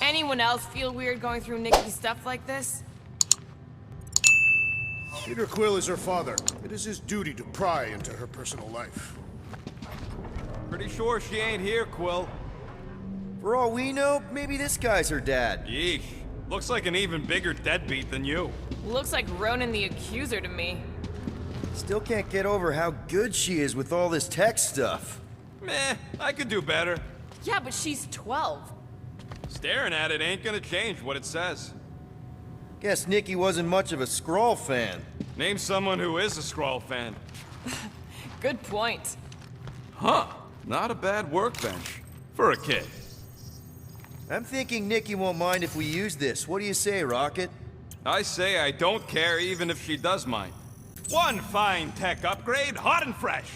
Anyone else feel weird going through Nikki's stuff like this? Peter Quill is her father. It is his duty to pry into her personal life. Pretty sure she ain't here, Quill. For all we know, maybe this guy's her dad. Yeesh. Looks like an even bigger deadbeat than you. Looks like Ronan the Accuser to me. Still can't get over how good she is with all this tech stuff. Meh, I could do better. Yeah, but she's 12. Staring at it ain't gonna change what it says. Guess Nikki wasn't much of a Skrull fan. Name someone who is a Skrull fan. Good point. Huh, not a bad workbench. For a kid. I'm thinking Nikki won't mind if we use this. What do you say, Rocket? I say I don't care even if she does mind. One fine tech upgrade, hot and fresh.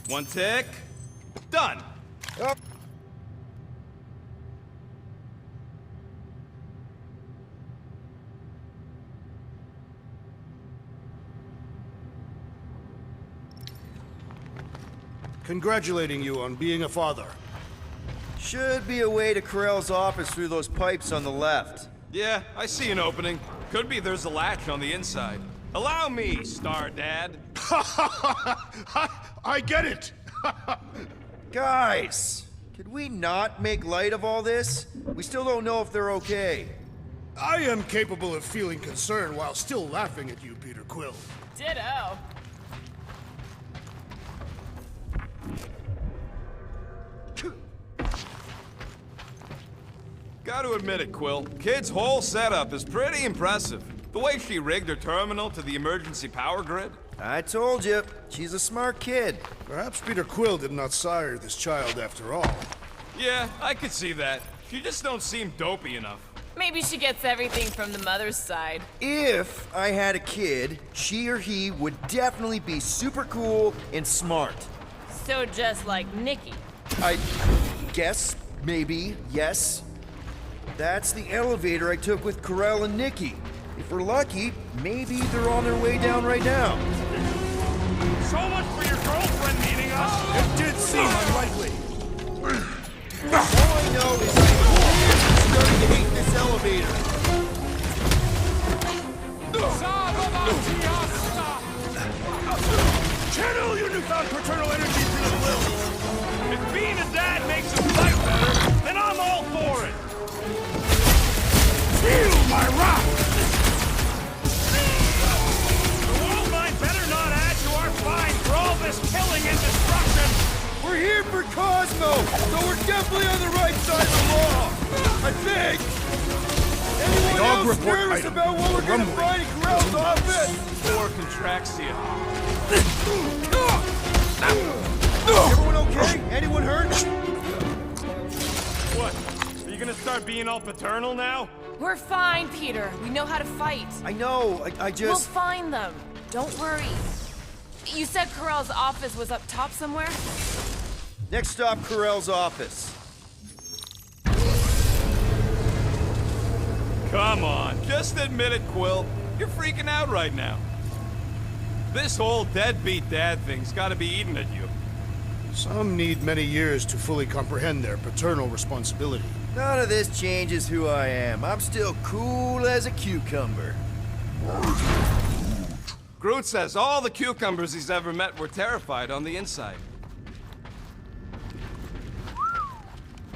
One tick. Done. Oh. Congratulating you on being a father. Should be a way to Karel's office through those pipes on the left. Yeah, I see an opening. Could be there's a latch on the inside. Allow me, Star Dad. I get it! Guys, could we not make light of all this? We still don't know if they're okay. I am capable of feeling concern while still laughing at you, Peter Quill. Ditto. Gotta admit it, Quill. Kid's whole setup is pretty impressive. The way she rigged her terminal to the emergency power grid. I told you, she's a smart kid. Perhaps Peter Quill did not sire this child after all. Yeah, I could see that. She just don't seem dopey enough. Maybe she gets everything from the mother's side. If I had a kid, she or he would definitely be super cool and smart. So just like Nikki. I guess, maybe, yes. That's the elevator I took with Karel and Nikki. If we're lucky, maybe they're on their way down right now. So much for your girlfriend meeting us! It did seem unlikely. All I know is I'm starting to hate this elevator. Channel your newfound paternal energy to the will. If being a dad makes him fight better, then I'm all for it! Feel my wrath! The world might better not add to our fine for all this killing and destruction! We're here for Cosmo, so we're definitely on the right side of the law. I think. Anyone Dog else report nervous item. about what we're gonna find in Karel's office? Or Contraxia. Everyone okay? Anyone hurt? What? Are you gonna start being all paternal now? We're fine, Peter. We know how to fight. I know, I We'll just... find them. Don't worry. You said Karel's office was up top somewhere? Next stop, Karel's office. Come on, just admit it, Quill. You're freaking out right now. This whole deadbeat dad thing's gotta be eating at you. Some need many years to fully comprehend their paternal responsibility. None of this changes who I am. I'm still cool as a cucumber. Groot says all the cucumbers he's ever met were terrified on the inside.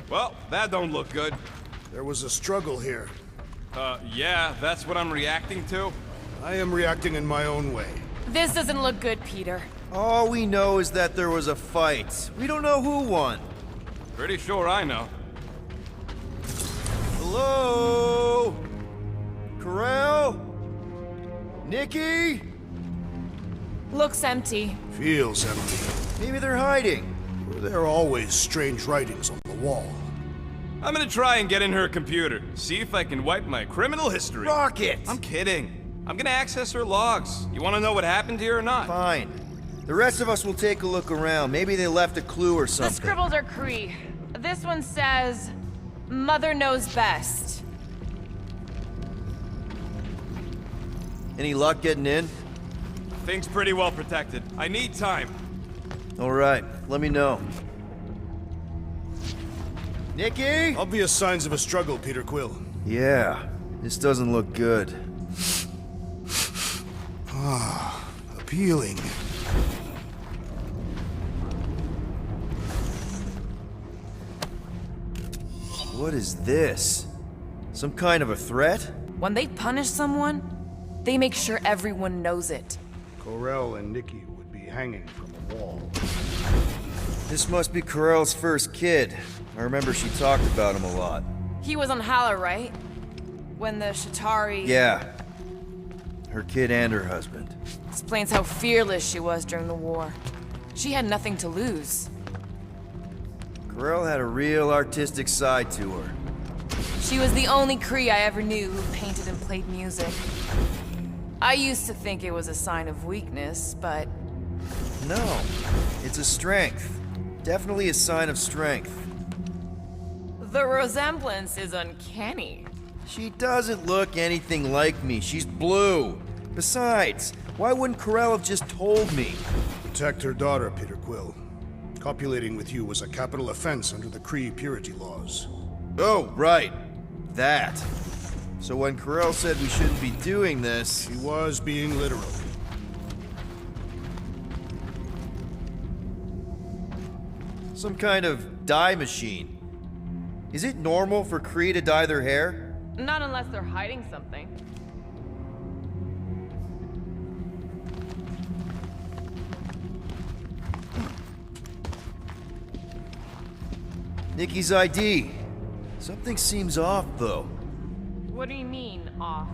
Well, that don't look good. There was a struggle here. Yeah, that's what I'm reacting to. I am reacting in my own way. This doesn't look good, Peter. All we know is that there was a fight. We don't know who won. Pretty sure I know. Hello? Karel? Nikki? Looks empty. Feels empty. Maybe they're hiding. There are always strange writings on the wall. I'm gonna try and get in her computer, see if I can wipe my criminal history. Rocket! I'm kidding. I'm gonna access her logs. You wanna know what happened here or not? Fine. The rest of us will take a look around. Maybe they left a clue or The something. scribbles are Cree. This one says, Mother knows best. Any luck getting in? thing's pretty well protected. I need time. All right, let me know. Nikki? Obvious signs of a struggle, Peter Quill. Yeah, this doesn't look good. Appealing. What is this? Some kind of a threat? When they punish someone, they make sure everyone knows it. Corell and Nikki would be hanging from a wall. This must be Corell's first kid. I remember she talked about him a lot. He was on Hala, right? When the Shatari... Yeah. Her kid and her husband. Explains how fearless she was during the war. She had nothing to lose. Corell had a real artistic side to her. She was the only Kree I ever knew who painted and played music. I used to think it was a sign of weakness, but... No, it's a strength. Definitely a sign of strength. The resemblance is uncanny. She doesn't look anything like me. She's blue. Besides, why wouldn't Corell have just told me? Protect her daughter, Peter Quill. Copulating with you was a capital offense under the Kree purity laws. Oh, right. That. So when Corell said we shouldn't be doing this... She was being literal. Some kind of dye machine. Is it normal for Kree to dye their hair? Not unless they're hiding something. Nikki's ID. Something seems off, though. What do you mean, off?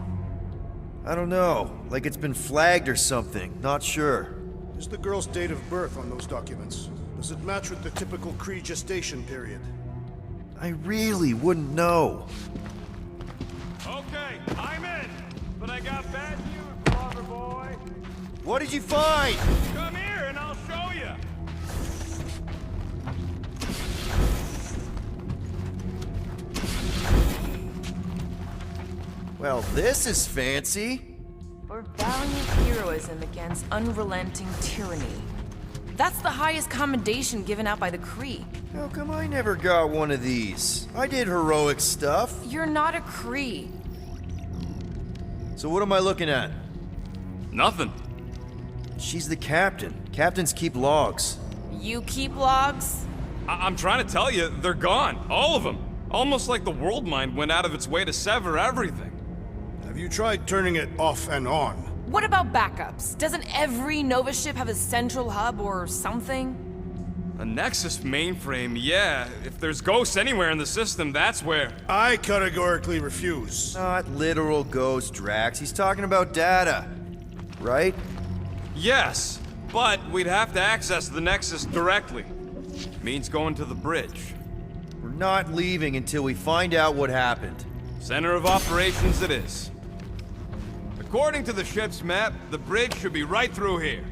I don't know. Like it's been flagged or something. Not sure. Is the girl's date of birth on those documents? Does it match with the typical Kree gestation period? I really wouldn't know. Okay, I'm in. But I got bad news, lover boy. What did you find? Come here and I'll show you. Well, this is fancy. For valiant heroism against unrelenting tyranny. That's the highest commendation given out by the Kree. How come I never got one of these? I did heroic stuff. You're not a Kree. So what am I looking at? Nothing. She's the captain. Captains keep logs. You keep logs? I'm trying to tell you, they're gone. All of them. Almost like the world mind went out of its way to sever everything. Have you tried turning it off and on? What about backups? Doesn't every Nova ship have a central hub or something? A Nexus mainframe, yeah. If there's ghosts anywhere in the system, that's where. I categorically refuse. Not literal ghost, Drax. He's talking about data. Right? Yes, but we'd have to access the Nexus directly. Means going to the bridge. We're not leaving until we find out what happened. Center of operations it is. According to the ship's map, the bridge should be right through here.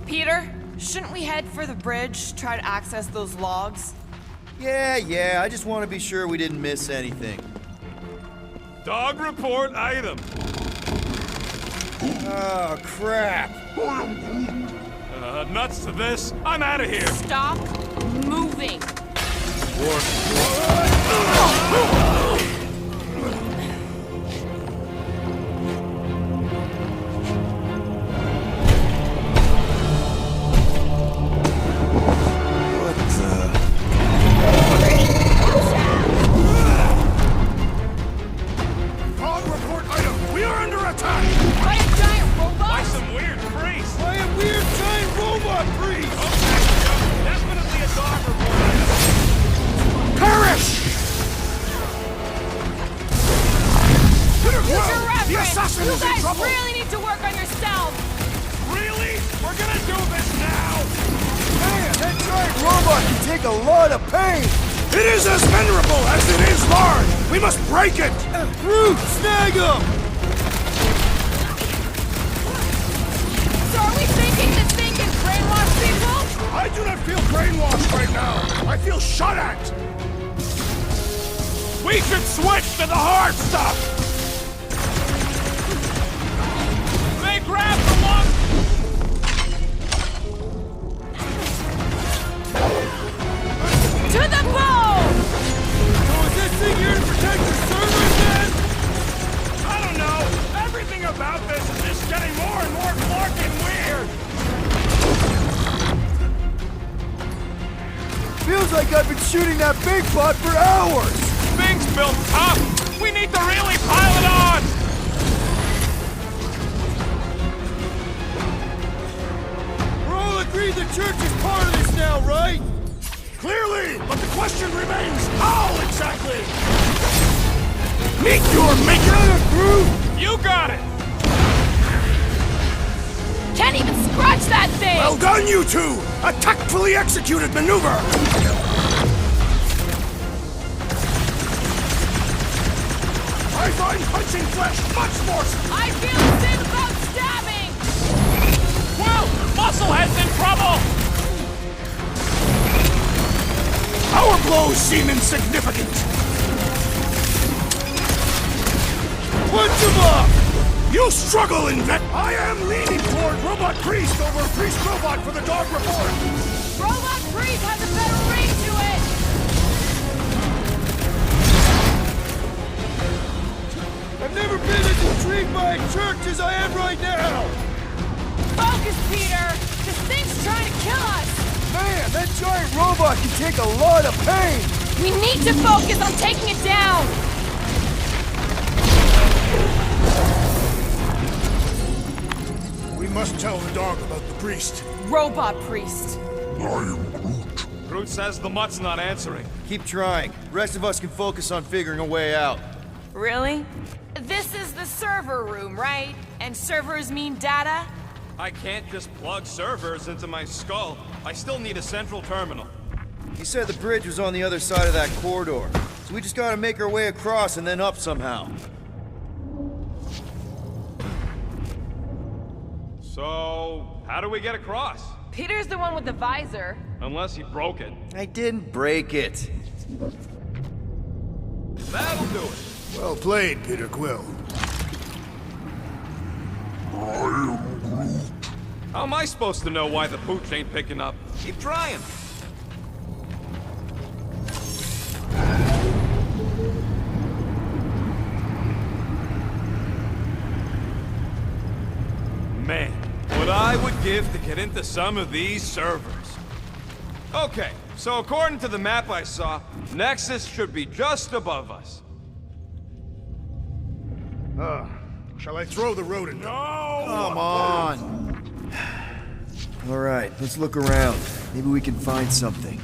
Peter, shouldn't we head for the bridge, try to access those logs? Yeah, I just want to be sure we didn't miss anything. Dog report item. Oh, crap. Nuts to this. I'm out of here. Stop moving. Dog report item! We are under attack! By a giant robot? By some weird priest. By a weird giant robot priest! Okay, definitely a dog report item. Perish! Use your reference! The assassin You is in guys trouble! really need to work on yourself! Really? We're gonna do this now? Man, that giant robot can take a lot of pain! It is as venerable as it is large! We must break it! Groot, snag him! So are we thinking this thing can brainwash people? I do not feel brainwashed right now. I feel shot at. We should switch to the hard stuff! They grabbed the one! To the bone! So is this thing here to protect the servers then? I don't know. Everything about this is just getting more and more fucking weird. Feels like I've been shooting that big bot for hours! Things built tough. We need to really pile it on. We're all agreed the church is part of this now, right? Clearly, but the question remains, how exactly? Meet your maker! You got it! Can't even scratch that thing! Well done, you two! A tactfully executed maneuver! I find punching flesh much more... I feel a sin about stabbing! Well, Musclehead's in trouble! Our blows seem insignificant! Punch him up! You struggle in that... I am leaning toward Robot Priest over Priest Robot for the dog report! Robot Priest has a better ring to it! I've never been as intrigued by a church as I am right now! Focus, Peter! This thing's trying to kill us! Man, that giant robot can take a lot of pain! We need to focus on taking it down! We must tell the dog about the priest. Robot Priest. Groot says the mutt's not answering. Keep trying. Rest of us can focus on figuring a way out. Really? This is the server room, right? And servers mean data? I can't just plug servers into my skull. I still need a central terminal. You said the bridge was on the other side of that corridor. So we just gotta make our way across and then up somehow. So, how do we get across? Peter's the one with the visor. Unless he broke it. I didn't break it. That'll do it. Well played, Peter Quill. How am I supposed to know why the pooch ain't picking up? Keep trying. Man, what I would give to get into some of these servers. Okay, so according to the map I saw, Nexus should be just above us. Shall I throw the rodent? No! Come on. All right, let's look around. Maybe we can find something.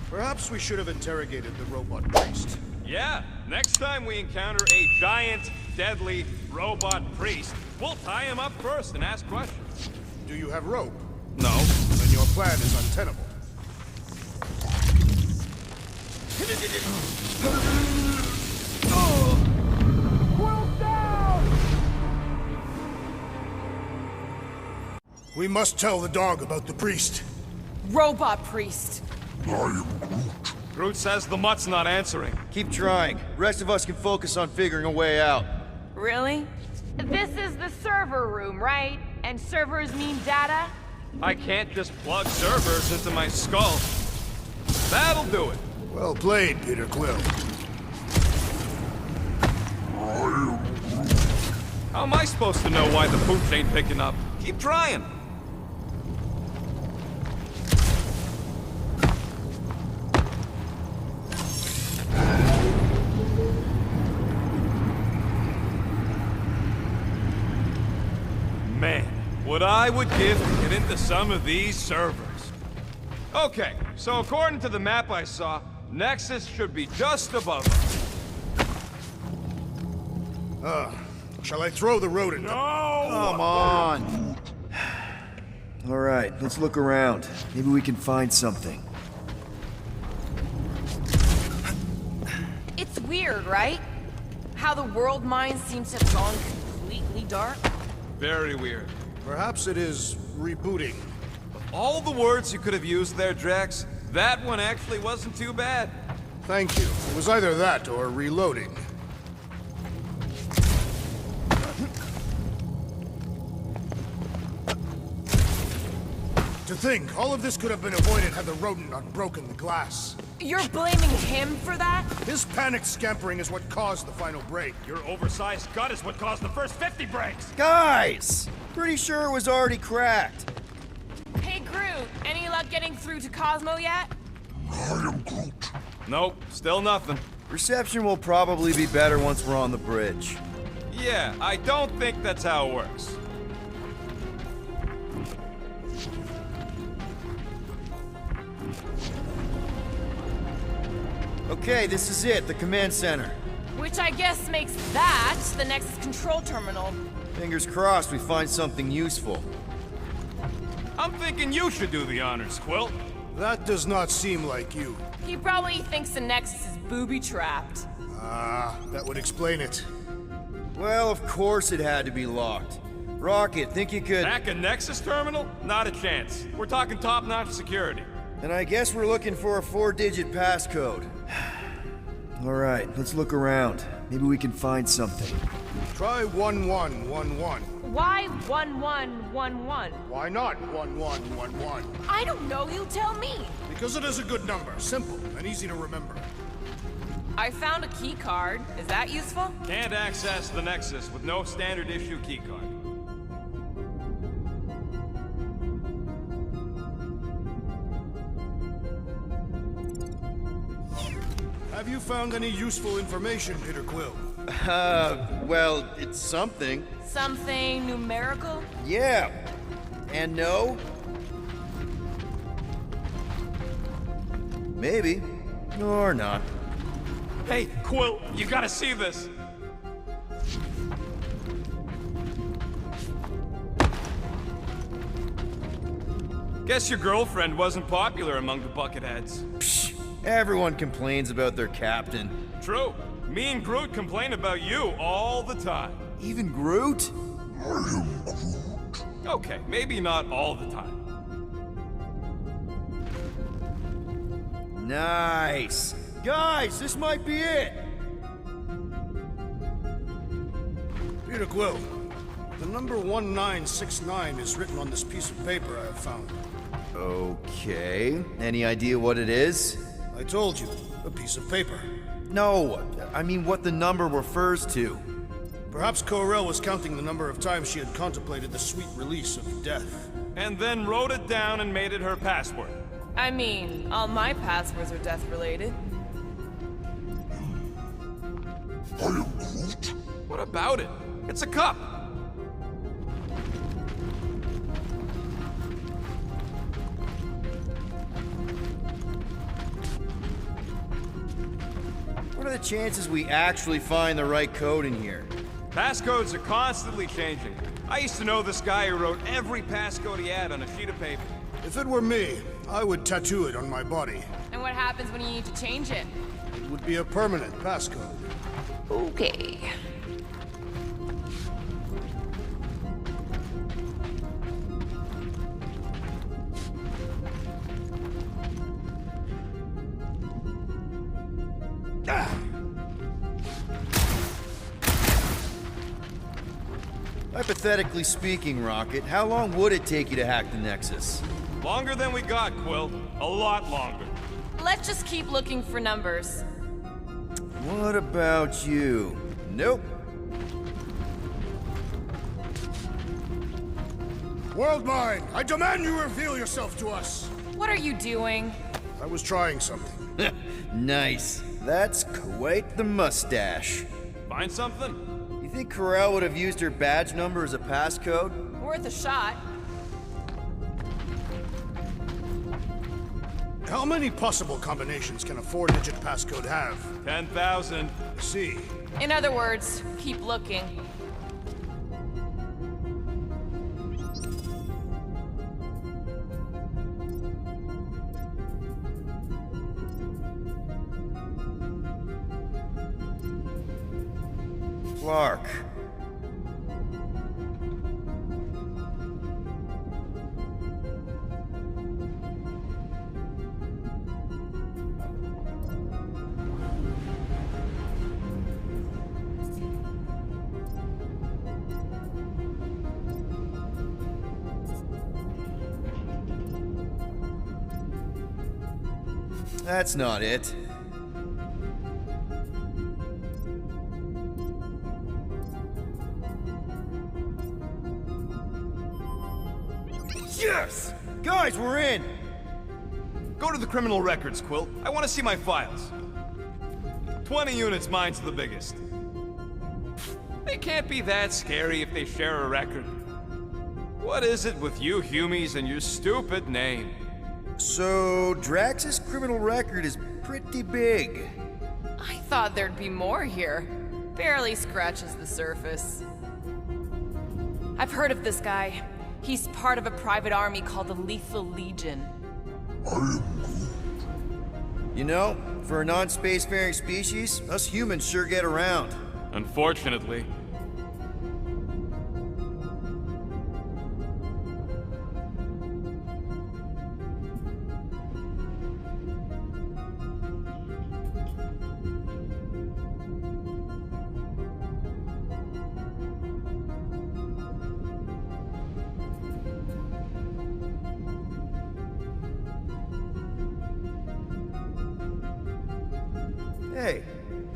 Perhaps we should have interrogated the robot priest. Yeah, next time we encounter a giant, deadly robot priest, we'll tie him up first and ask questions. Do you have rope? No. Then your plan is untenable. We must tell the dog about the priest. Robot Priest. Groot says the mutt's not answering. Keep trying. Rest of us can focus on figuring a way out. Really? This is the server room, right? And servers mean data? I can't just plug servers into my skull. That'll do it. Well played, Peter Quill. How am I supposed to know why the pooch ain't picking up? Keep trying. Man, what I would give to get into some of these servers. Okay, so according to the map I saw, Nexus should be just above us. Shall I throw the rodent? No! Come on. All right, let's look around. Maybe we can find something. It's weird, right? How the world mind seems to have gone completely dark. Very weird. Perhaps it is rebooting. All the words you could have used there, Drax, that one actually wasn't too bad. Thank you. It was either that or reloading. To think, all of this could have been avoided had the rodent not broken the glass. You're blaming him for that? His panicked scampering is what caused the final break. Your oversized gut is what caused the first 50 breaks! Guys! Pretty sure it was already cracked. Hey, Groot, any luck getting through to Cosmo yet? Nope, still nothing. Reception will probably be better once we're on the bridge. Yeah, I don't think that's how it works. Okay, this is it, the command center. Which I guess makes that the next control terminal. Fingers crossed we find something useful. I'm thinking you should do the honors, Quill. That does not seem like you. He probably thinks the Nexus is booby-trapped. Ah, that would explain it. Well, of course it had to be locked. Rocket, think you could... Hack a Nexus terminal? Not a chance. We're talking top-notch security. And I guess we're looking for a 4-digit passcode. All right, let's look around. Maybe we can find something. Try 1111. Why 1111? Why not 1111? I don't know, you tell me. Because it is a good number, simple and easy to remember. I found a key card. Is that useful? Can't access the Nexus with no standard issue keycard. Have you found any useful information, Peter Quill? Well, it's something. Something numerical? Yeah. And no? Maybe. Or not. Hey, Quill, you gotta see this. Guess your girlfriend wasn't popular among the bucketheads. Psh, everyone complains about their captain. True. Me and Groot complain about you all the time. Even Groot? Okay, maybe not all the time. Nice. Guys, this might be it. Peter Quill, the number 1969 is written on this piece of paper I have found. Okay. Any idea what it is? I told you, a piece of paper. No, I mean what the number refers to. Perhaps Ko-Rel was counting the number of times she had contemplated the sweet release of death. And then wrote it down and made it her password. I mean, all my passwords are death-related. What about it? It's a cup. What are the chances we actually find the right code in here? Passcodes are constantly changing. I used to know this guy who wrote every passcode he had on a sheet of paper. If it were me, I would tattoo it on my body. And what happens when you need to change it? It would be a permanent passcode. Okay. Hypothetically speaking, Rocket, how long would it take you to hack the Nexus? Longer than we got, Quill. A lot longer. Let's just keep looking for numbers. What about you? Nope. Worldmind, I demand you reveal yourself to us! What are you doing? I was trying something. Nice. That's quite the mustache. Find something? You think Ko-Rel would have used her badge number as a passcode? Worth a shot. How many possible combinations can a 4-digit passcode have? 10,000. I see. In other words, keep looking. Clark. That's not it. Yes! Guys, we're in! Go to the criminal records, Quill. I want to see my files. 20 units, mine's the biggest. They can't be that scary if they share a record. What is it with you Humies and your stupid name? So, Drax's criminal record is pretty big. I thought there'd be more here. Barely scratches the surface. I've heard of this guy. He's part of a private army called the Lethal Legion. You know, for a non-spacefaring species, us humans sure get around. Unfortunately. Hey,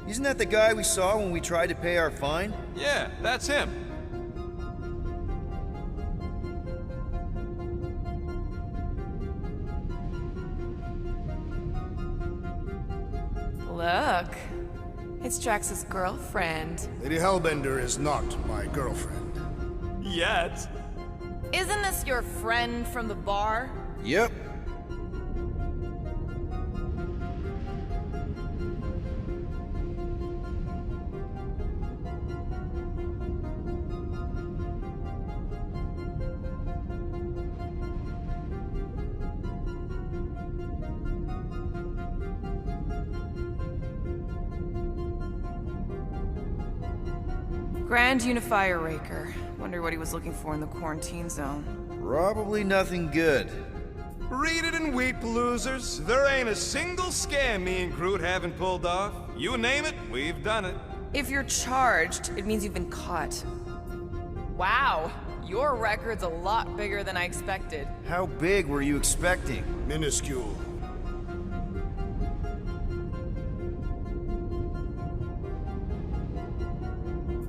isn't that the guy we saw when we tried to pay our fine? Yeah, that's him. Look, it's Drax's girlfriend. Lady Hellbender is not my girlfriend. Yet. Isn't this your friend from the bar? Yep. Grand Unifier Raker. Wonder what he was looking for in the quarantine zone. Probably nothing good. Read it and weep, losers. There ain't a single scam me and Groot haven't pulled off. You name it, we've done it. If you're charged, it means you've been caught. Wow, your record's a lot bigger than I expected. How big were you expecting? Minuscule.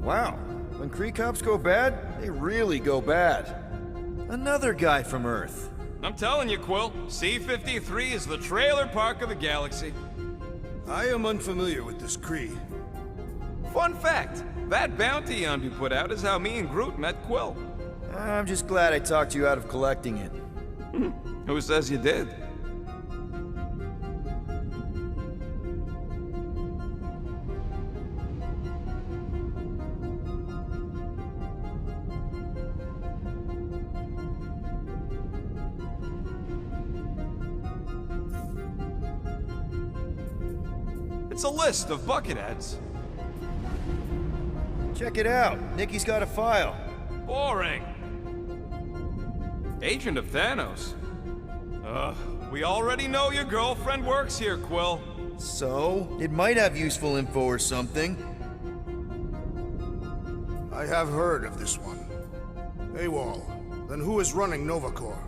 Wow, when Kree cops go bad, they really go bad. Another guy from Earth. I'm telling you, Quill, C-53 is the trailer park of the galaxy. I am unfamiliar with this Kree. Fun fact, that bounty hunt you put out is how me and Groot met Quill. I'm just glad I talked you out of collecting it. Who says you did? It's a list of bucketheads. Check it out. Nikki's got a file. Boring. Agent of Thanos. We already know your girlfriend works here, Quill. So, it might have useful info or something. I have heard of this one. AWOL. Then who is running Nova Corps?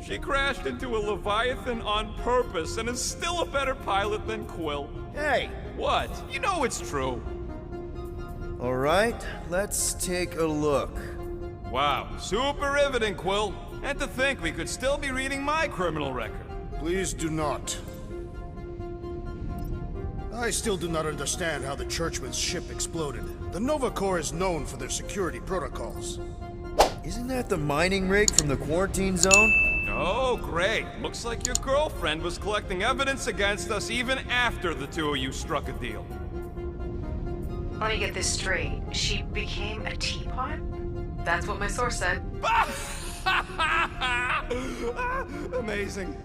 She crashed into a Leviathan on purpose and is still a better pilot than Quill. Hey! What? You know it's true. All right, let's take a look. Wow, super riveting, Quill. And to think we could still be reading my criminal record. Please do not. I still do not understand how the Churchman's ship exploded. The Nova Corps is known for their security protocols. Isn't that the mining rig from the quarantine zone? Oh, great. Looks like your girlfriend was collecting evidence against us even after the two of you struck a deal. Let me get this straight. She became a teapot? That's what my source said. Amazing.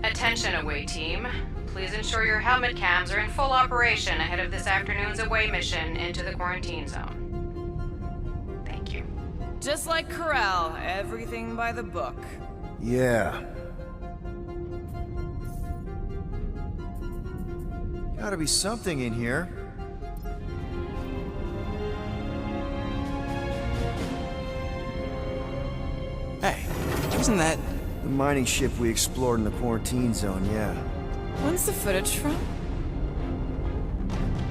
Attention away team. Please ensure your helmet cams are in full operation ahead of this afternoon's away mission into the quarantine zone. Thank you. Just like Corral, everything by the book. Yeah. Gotta be something in here. Isn't that... The mining ship we explored in the quarantine zone, yeah. When's the footage from?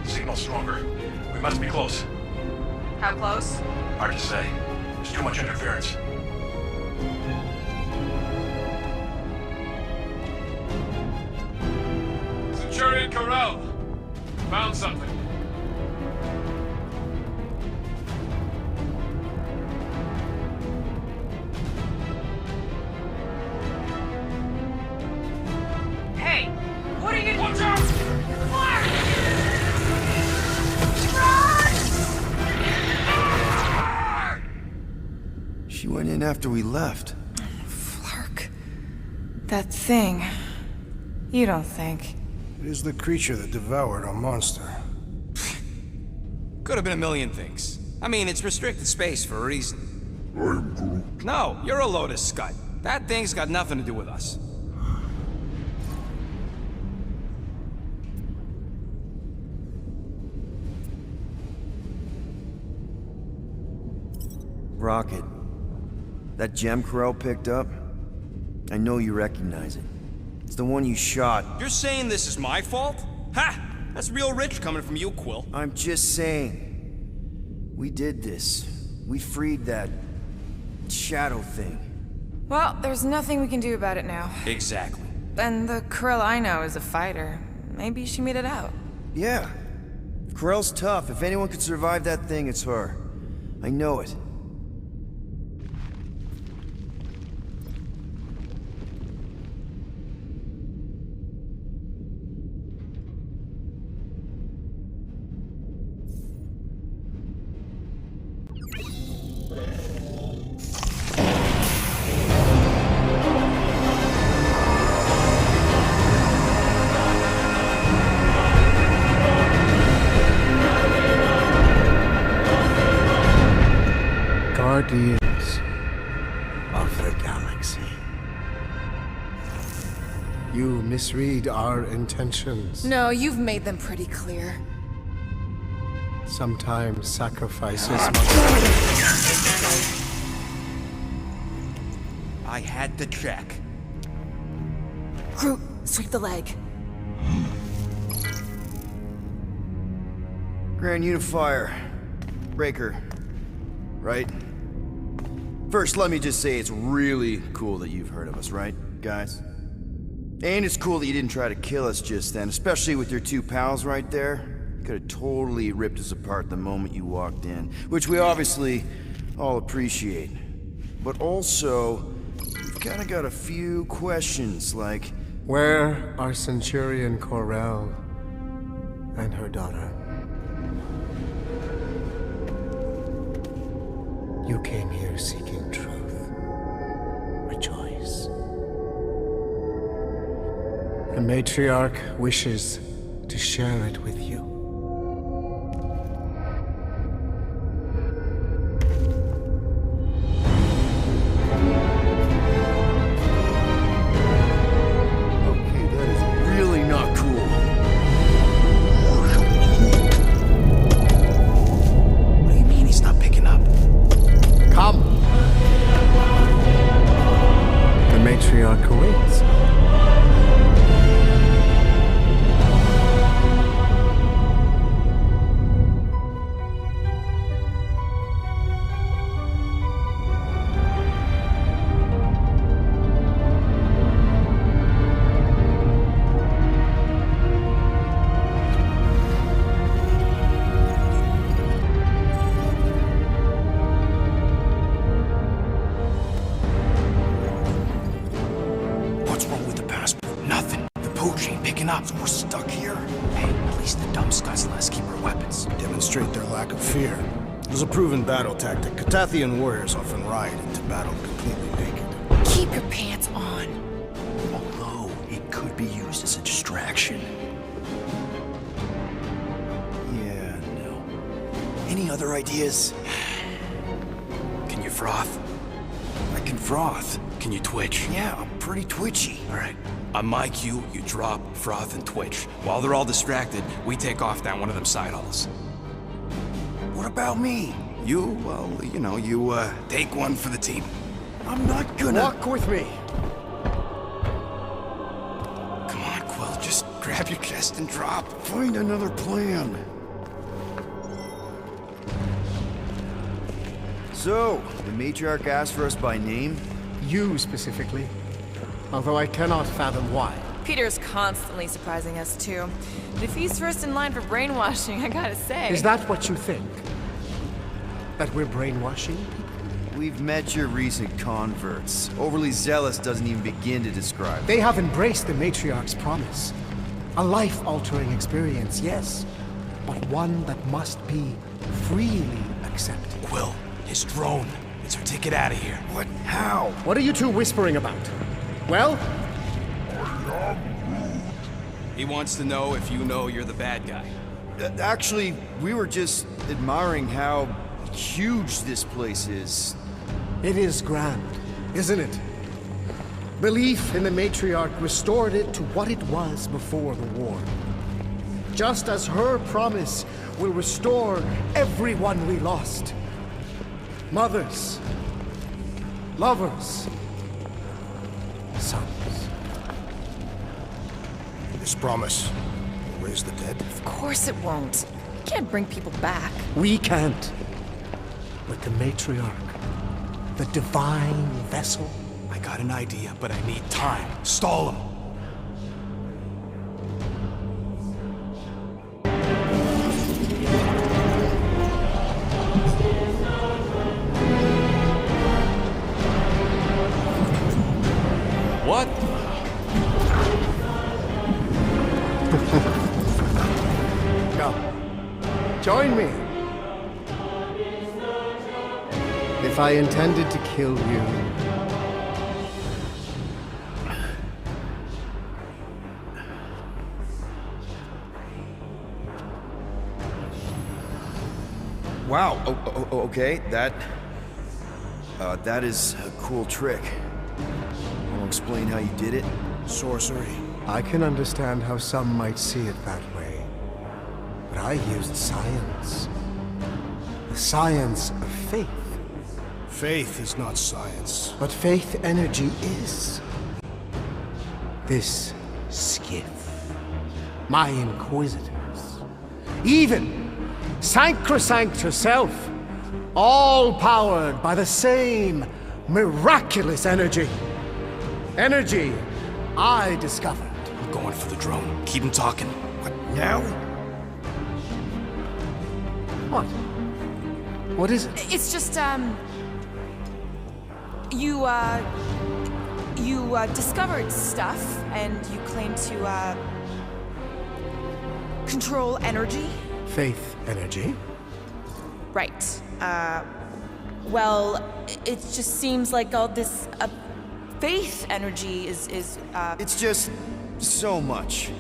Signal stronger. We must be close. How close? Hard to say. There's too much interference. Centurion Corral! Found something. Hey! What are you doing? Watch out! Fire! She went in after we left. Flark. That thing. You don't think? It is the creature that devoured our monster. Could have been a million things. I mean, it's restricted space for a reason. No, you're a load of scud. That thing's got nothing to do with us. Rocket. That gem Corell picked up? I know you recognize it. It's the one you shot. You're saying this is my fault? Ha! That's real rich coming from you, Quill. I'm just saying. We did this. We freed that... shadow thing. Well, there's nothing we can do about it now. Exactly. And the Krill I know is a fighter. Maybe she made it out. Yeah. Corell's tough. If anyone could survive that thing, it's her. I know it. Guardians of the galaxy. You misread our intentions. No, you've made them pretty clear. Sometimes sacrifices must... I had to check. Groot, sweep the leg. Grand Unifier. Raiker. Right? First, let me just say it's really cool that you've heard of us, right, guys? And it's cool that you didn't try to kill us just then, especially with your two pals right there. You could have totally ripped us apart the moment you walked in, which we obviously all appreciate. But also, we've kind of got a few questions, like... Where are Centurion Corell and her daughter? You came here seeking truth. Rejoice. The matriarch wishes to share it with you. Okay, that is really not cool. What do you mean he's not picking up? Come! The matriarch awaits. We're stuck here. Hey, at least the dumb scuds let us keep our weapons. Demonstrate their lack of fear. It was a proven battle tactic. Catathian warriors often ride into battle completely naked. Keep your pants on. Although, it could be used as a distraction. Yeah, no. Any other ideas? Can you froth? I can froth. Can you twitch? Yeah, I'm pretty twitchy. All right. On my cue, you drop, froth, and twitch. While they're all distracted, we take off down one of them side halls. What about me? You, well, you know, you, take one for the team. I'm not gonna... Walk with me. Come on, Quill, just grab your chest and drop. Find another plan. So, the matriarch asked for us by name? You specifically. Although I cannot fathom why. Peter's constantly surprising us too. But if he's first in line for brainwashing, I gotta say... Is that what you think? That we're brainwashing people? We've met your recent converts. Overly zealous doesn't even begin to describe it. They have embraced the matriarch's promise. A life-altering experience, yes. But one that must be freely accepted. Quill, his drone. It's our ticket out of here. What? How? What are you two whispering about? Well? He wants to know if you know you're the bad guy. Actually, we were just admiring how huge this place is. It is grand, isn't it? Belief in the matriarch restored it to what it was before the war. Just as her promise will restore everyone we lost. Mothers, lovers, sons. This promise will raise the dead. Of course it won't. You can't bring people back. We can't. But the matriarch, the divine vessel. I got an idea, but I need time. Stall him. What? Come. Join me. If I intended to kill you... Wow, okay, that is a cool trick. Want to explain how you did it? Sorcery. I can understand how some might see it that way. But I used science. The science of faith. Faith is not science. But faith energy is. This skiff. My inquisitors. Even Sacrosanct herself. All powered by the same miraculous energy. Energy I discovered. I'm going for the drone. Keep him talking. What, now? What? What is it? It's just, you discovered stuff, and you claim to, control energy? Faith energy? Right. Well, it just seems like all this, faith energy is. It's just so much.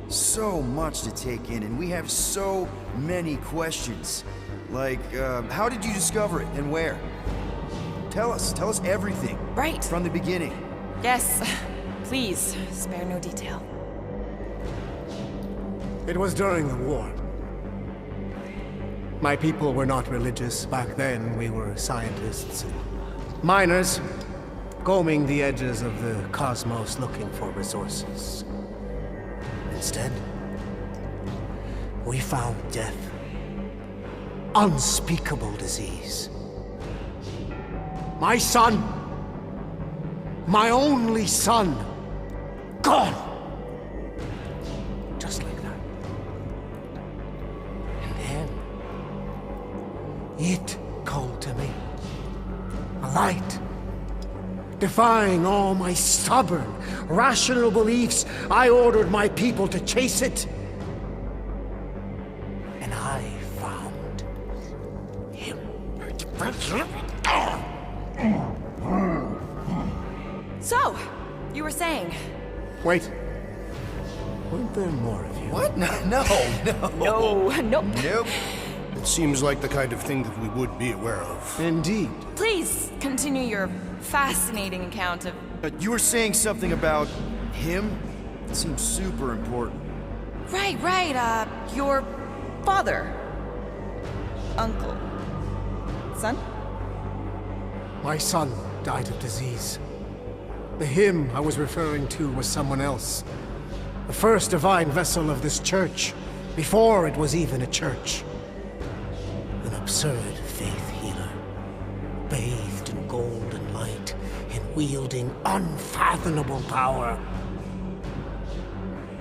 So much to take in, and we have so many questions. Like, how did you discover it, and where? Tell us everything. Right. From the beginning. Yes. Please, spare no detail. It was during the war. My people were not religious. Back then, we were scientists and miners, combing the edges of the cosmos looking for resources. Instead, we found death. Unspeakable disease. My son, my only son, gone. Just like that. And then, it called to me. A light. Defying all my stubborn, rational beliefs, I ordered my people to chase it. And I found him. So, you were saying? Wait. Weren't there more of you? What? No. No, nope. Nope. It seems like the kind of thing that we would be aware of. Indeed. Please continue your fascinating account of. You were saying something about him? It seems super important. Right, your father. Uncle. Son? My son. died of disease. The him I was referring to was someone else. The first divine vessel of this church, before it was even a church. An absurd faith healer, bathed in gold and light, and wielding unfathomable power.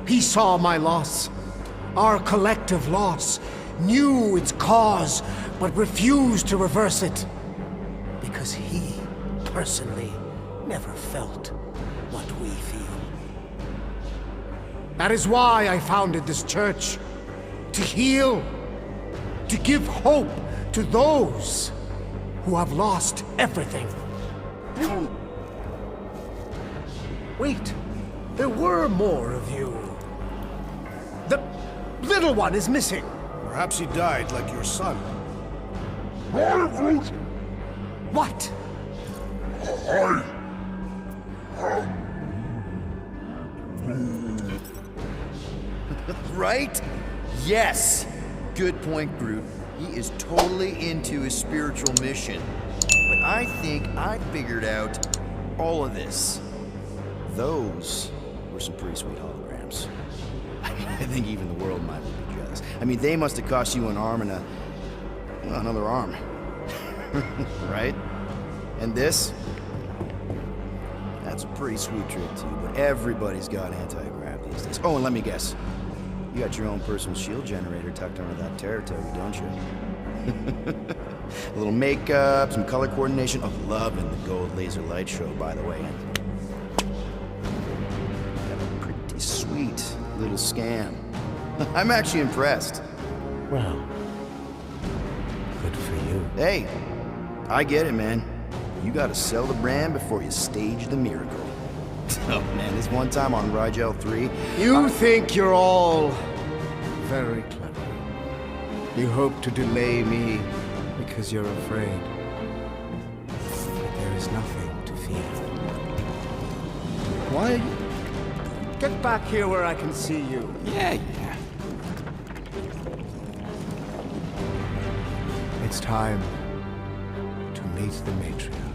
He saw my loss, our collective loss, knew its cause, but refused to reverse it. Because he, personally, never felt what we feel. That is why I founded this church. To heal, to give hope to those who have lost everything. Wait, there were more of you. The little one is missing. Perhaps he died like your son. What? Right? Yes! Good point, Groot. He is totally into his spiritual mission. But I think I figured out all of this. Those were some pretty sweet holograms. I think even the world might be jealous. I mean, they must have cost you an arm and another arm. Right? And this? That's a pretty sweet trick too, but everybody's got anti-grav these days. Oh, and let me guess. You got your own personal shield generator tucked under that Territory, don't you? A little makeup, some color coordination. Oh, loving the gold laser light show, by the way. Got a pretty sweet little scam. I'm actually impressed. Well, good for you. Hey, I get it, man. You gotta sell the brand before you stage the miracle. Oh man, this one time on Rigel 3... You think you're all very clever. You hope to delay me because you're afraid. But there is nothing to fear. Why? Get back here where I can see you. Yeah. It's time to meet the matriarch.